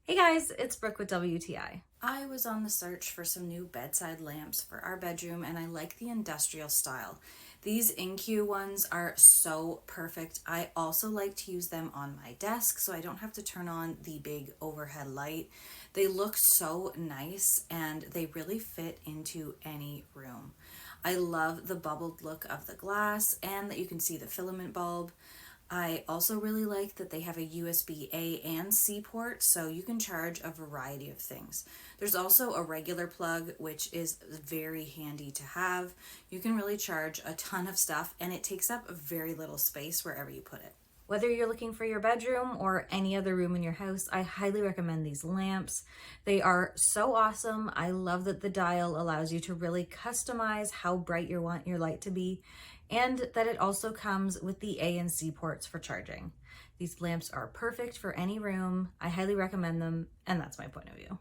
Hey guys, it's Brooke with WTI. I was on the search for some new bedside lamps for our bedroom and I like the industrial style. These Innqoo ones are so perfect. I also like to use them on my desk so I don't have to turn on the big overhead light. They look so nice and they really fit into any room. I love the bubbled look of the glass and that you can see the filament bulb. I also really like that they have a USB A and C port, so you can charge a variety of things. There's also a regular plug, which is very handy to have. You can really charge a ton of stuff, and it takes up very little space wherever you put it. Whether you're looking for your bedroom or any other room in your house, I highly recommend these lamps. They are so awesome. I love that the dial allows you to really customize how bright you want your light to be, and that it also comes with the A and C ports for charging. These lamps are perfect for any room. I highly recommend them, and that's my point of view.